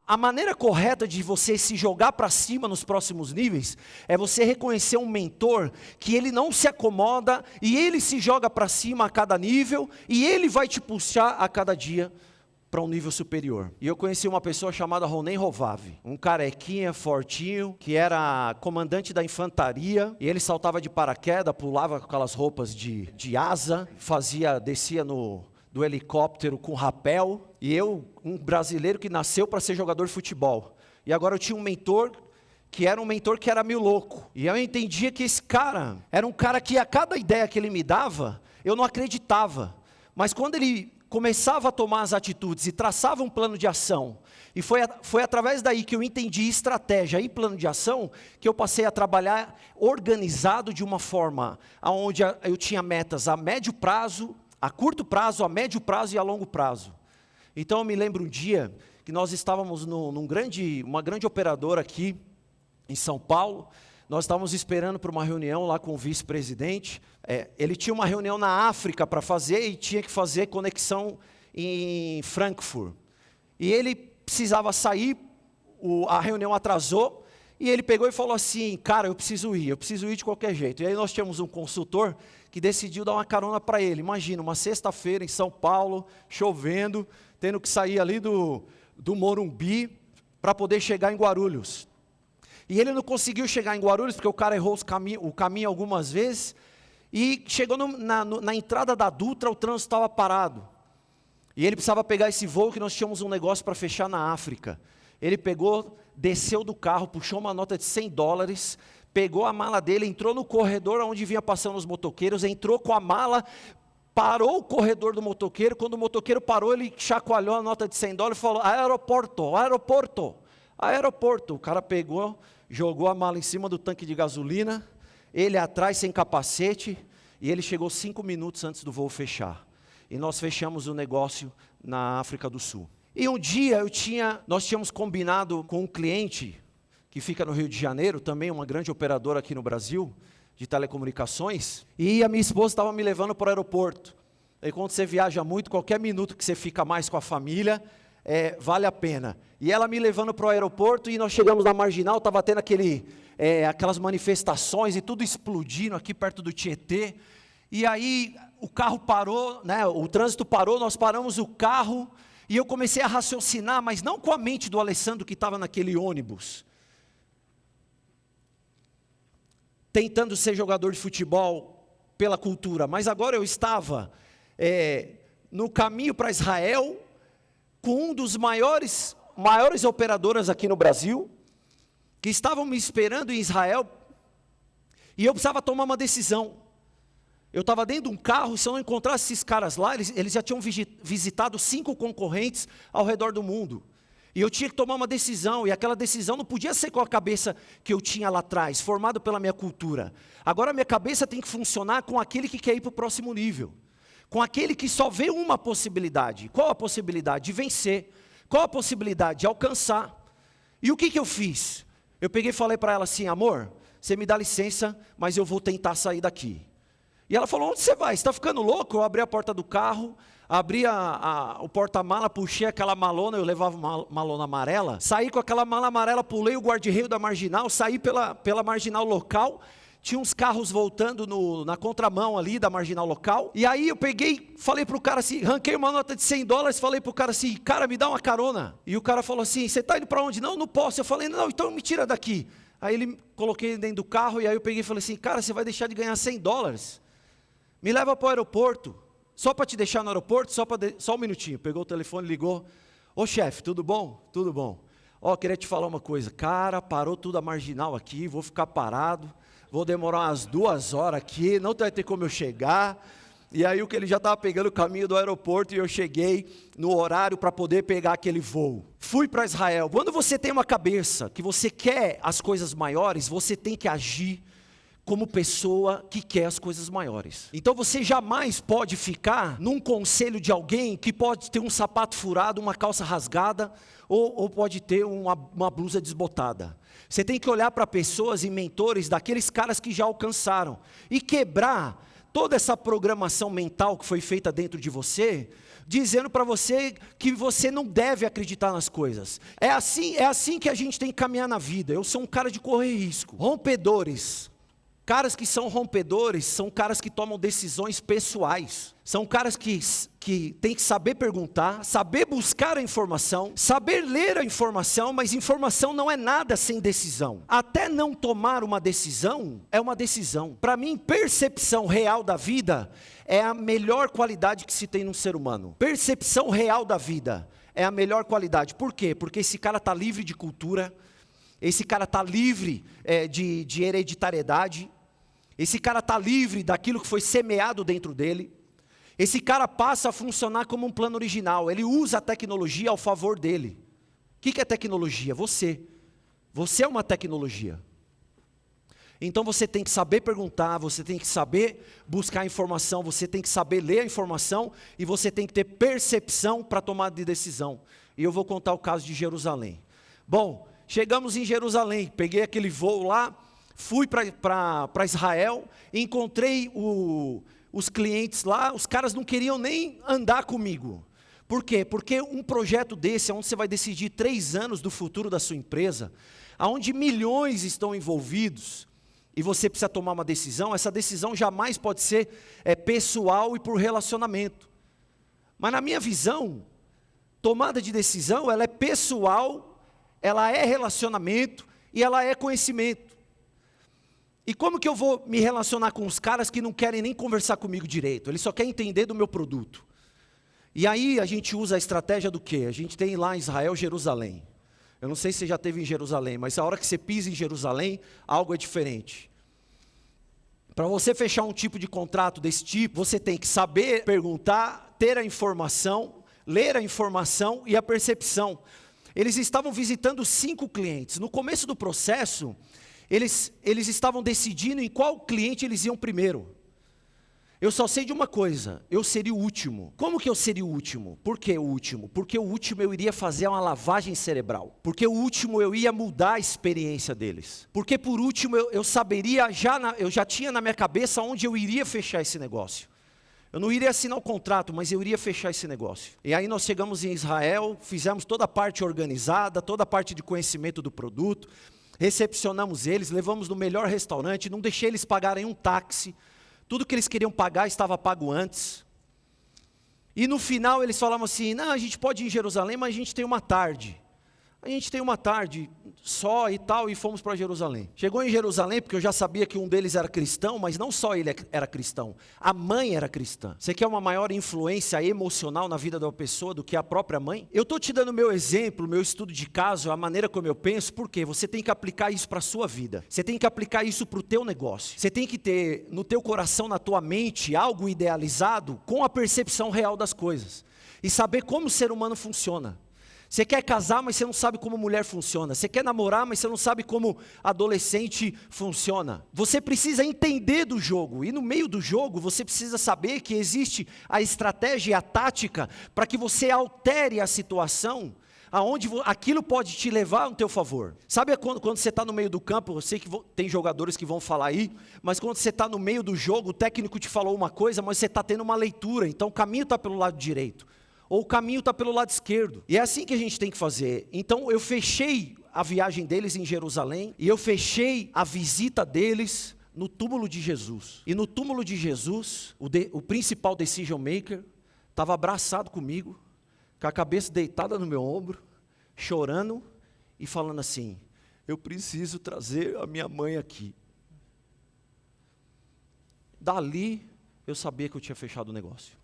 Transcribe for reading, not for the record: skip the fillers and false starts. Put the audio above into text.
A maneira correta de você se jogar para cima nos próximos níveis é você reconhecer um mentor que ele não se acomoda e ele se joga para cima a cada nível e ele vai te puxar a cada dia para um nível superior. E eu conheci uma pessoa chamada Ronen Hovav, um carequinha fortinho, que era comandante da infantaria, e ele saltava de paraquedas, pulava com aquelas roupas de asa, descia do helicóptero com rapel, e eu, um brasileiro que nasceu para ser jogador de futebol, e agora eu tinha um mentor, que era meio louco, e eu entendia que esse cara, era um cara que a cada ideia que ele me dava, eu não acreditava, mas quando ele começava a tomar as atitudes e traçava um plano de ação, e foi através daí que eu entendi estratégia e plano de ação, que eu passei a trabalhar organizado de uma forma, onde eu tinha metas a médio prazo, a curto prazo, a médio prazo e a longo prazo. Então eu me lembro um dia que nós estávamos uma grande operadora aqui em São Paulo, nós estávamos esperando para uma reunião lá com o vice-presidente, ele tinha uma reunião na África para fazer e tinha que fazer conexão em Frankfurt. E ele precisava sair, a reunião atrasou, e ele pegou e falou assim, cara, eu preciso ir de qualquer jeito. E aí nós tínhamos um consultor que decidiu dar uma carona para ele. Imagina, uma sexta-feira em São Paulo, chovendo, tendo que sair ali do Morumbi para poder chegar em Guarulhos. E ele não conseguiu chegar em Guarulhos, porque o cara errou o caminho algumas vezes, e chegou na entrada da Dutra, o trânsito estava parado. E ele precisava pegar esse voo, que nós tínhamos um negócio para fechar na África. Ele pegou, desceu do carro, puxou uma nota de $100, pegou a mala dele, entrou no corredor onde vinha passando os motoqueiros, entrou com a mala, parou o corredor do motoqueiro, quando o motoqueiro parou, ele chacoalhou a nota de $100 e falou, aeroporto, aeroporto, aeroporto. O cara pegou, jogou a mala em cima do tanque de gasolina, ele atrás sem capacete, e ele chegou 5 minutos antes do voo fechar. E nós fechamos o negócio na África do Sul. E um dia nós tínhamos combinado com um cliente, que fica no Rio de Janeiro, também uma grande operadora aqui no Brasil, de telecomunicações, e a minha esposa estava me levando para o aeroporto. E quando você viaja muito, qualquer minuto que você fica mais com a família, vale a pena. E ela me levando para o aeroporto, e nós chegamos na Marginal, estava tendo aquelas manifestações, e tudo explodindo aqui perto do Tietê, e aí o carro parou, né, o trânsito parou, nós paramos o carro, e eu comecei a raciocinar, mas não com a mente do Alessandro que estava naquele ônibus, tentando ser jogador de futebol pela cultura, mas agora eu estava no caminho para Israel, com um dos maiores operadoras aqui no Brasil, que estavam me esperando em Israel, e eu precisava tomar uma decisão. Eu estava dentro de um carro, se eu não encontrasse esses caras lá, eles já tinham visitado 5 concorrentes ao redor do mundo. E eu tinha que tomar uma decisão, e aquela decisão não podia ser com a cabeça que eu tinha lá atrás, formado pela minha cultura. Agora a minha cabeça tem que funcionar com aquele que quer ir para o próximo nível. Com aquele que só vê uma possibilidade. Qual a possibilidade? De vencer. Qual a possibilidade? De alcançar. E o que eu fiz? Eu peguei e falei para ela assim, amor, você me dá licença, mas eu vou tentar sair daqui. E ela falou, onde você vai? Você está ficando louco? Eu abri a porta do carro, abri o porta-mala, puxei aquela malona, eu levava uma malona amarela, saí com aquela mala amarela, pulei o guarda-reio da Marginal, saí pela Marginal local, tinha uns carros voltando na contramão ali da Marginal local, e aí eu peguei, falei pro cara assim, ranquei uma nota de $100, falei pro cara assim, cara, me dá uma carona. E o cara falou assim, você está indo para onde? Não, não posso. Eu falei, não, então me tira daqui. Aí ele coloquei dentro do carro, e aí eu peguei e falei assim, cara, você vai deixar de ganhar $100? Me leva para o aeroporto, só para te deixar no aeroporto, só um minutinho. Pegou o telefone, ligou. Ô chefe, tudo bom? Tudo bom. Ó, queria te falar uma coisa. Cara, parou tudo a Marginal aqui, vou ficar parado, vou demorar umas 2 horas aqui, não vai ter como eu chegar. E aí ele já estava pegando o caminho do aeroporto e eu cheguei no horário para poder pegar aquele voo. Fui para Israel. Quando você tem uma cabeça que você quer as coisas maiores, você tem que agir como pessoa que quer as coisas maiores. Então você jamais pode ficar num conselho de alguém que pode ter um sapato furado, uma calça rasgada, ou pode ter uma blusa desbotada. Você tem que olhar para pessoas e mentores daqueles caras que já alcançaram, e quebrar toda essa programação mental que foi feita dentro de você, dizendo para você que você não deve acreditar nas coisas. É assim que a gente tem que caminhar na vida. Eu sou um cara de correr risco. Rompedores. Caras que são rompedores são caras que tomam decisões pessoais. São caras que têm que saber perguntar, saber buscar a informação, saber ler a informação, mas informação não é nada sem decisão. Até não tomar uma decisão, é uma decisão. Para mim, percepção real da vida é a melhor qualidade que se tem num ser humano. Percepção real da vida é a melhor qualidade. Por quê? Porque esse cara está livre de cultura, esse cara está livre de hereditariedade, esse cara está livre daquilo que foi semeado dentro dele. Esse cara passa a funcionar como um plano original. Ele usa a tecnologia ao favor dele. O que é tecnologia? Você. Você é uma tecnologia. Então você tem que saber perguntar, você tem que saber buscar informação, você tem que saber ler a informação e você tem que ter percepção para tomar de decisão. E eu vou contar o caso de Jerusalém. Bom, chegamos em Jerusalém, peguei aquele voo lá, fui para Israel, encontrei os clientes lá, os caras não queriam nem andar comigo. Por quê? Porque um projeto desse, onde você vai decidir 3 anos do futuro da sua empresa, onde milhões estão envolvidos, e você precisa tomar uma decisão, essa decisão jamais pode ser pessoal e por relacionamento. Mas na minha visão, tomada de decisão, ela é pessoal, ela é relacionamento e ela é conhecimento. E como que eu vou me relacionar com os caras que não querem nem conversar comigo direito? Eles só querem entender do meu produto. E aí a gente usa a estratégia do quê? A gente tem lá em Israel, Jerusalém. Eu não sei se você já esteve em Jerusalém, mas a hora que você pisa em Jerusalém, algo é diferente. Para você fechar um tipo de contrato desse tipo, você tem que saber perguntar, ter a informação, ler a informação e a percepção. Eles estavam visitando 5 clientes. No começo do processo, eles estavam decidindo em qual cliente eles iam primeiro. Eu só sei de uma coisa, eu seria o último. Como que eu seria o último? Por que o último? Porque o último eu iria fazer uma lavagem cerebral. Porque o último eu ia mudar a experiência deles. Porque por último eu saberia, eu já tinha na minha cabeça onde eu iria fechar esse negócio. Eu não iria assinar o contrato, mas eu iria fechar esse negócio. E aí nós chegamos em Israel, fizemos toda a parte organizada, toda a parte de conhecimento do produto, recepcionamos eles, levamos no melhor restaurante, não deixei eles pagarem um táxi, tudo que eles queriam pagar estava pago antes. E no final eles falavam assim, não, a gente pode ir em Jerusalém, mas a gente tem uma tarde. A gente tem uma tarde só e tal, e fomos para Jerusalém. Chegou em Jerusalém, porque eu já sabia que um deles era cristão, mas não só ele era cristão, a mãe era cristã. Você quer uma maior influência emocional na vida de uma pessoa do que a própria mãe? Eu estou te dando meu exemplo, meu estudo de caso, a maneira como eu penso, porque você tem que aplicar isso para a sua vida. Você tem que aplicar isso para o teu negócio. Você tem que ter no teu coração, na tua mente, algo idealizado com a percepção real das coisas. E saber como o ser humano funciona. Você quer casar, mas você não sabe como mulher funciona. Você quer namorar, mas você não sabe como adolescente funciona. Você precisa entender do jogo. E no meio do jogo, você precisa saber que existe a estratégia e a tática para que você altere a situação, aonde aquilo pode te levar ao teu favor. Sabe quando você está no meio do campo, eu sei que tem jogadores que vão falar aí, mas quando você está no meio do jogo, o técnico te falou uma coisa, mas você está tendo uma leitura, então o caminho está pelo lado direito. Ou o caminho está pelo lado esquerdo. E é assim que a gente tem que fazer. Então eu fechei a viagem deles em Jerusalém, e eu fechei a visita deles no túmulo de Jesus. E no túmulo de Jesus, o principal decision maker estava abraçado comigo, com a cabeça deitada no meu ombro, chorando e falando assim, eu preciso trazer a minha mãe aqui. Dali eu sabia que eu tinha fechado o negócio.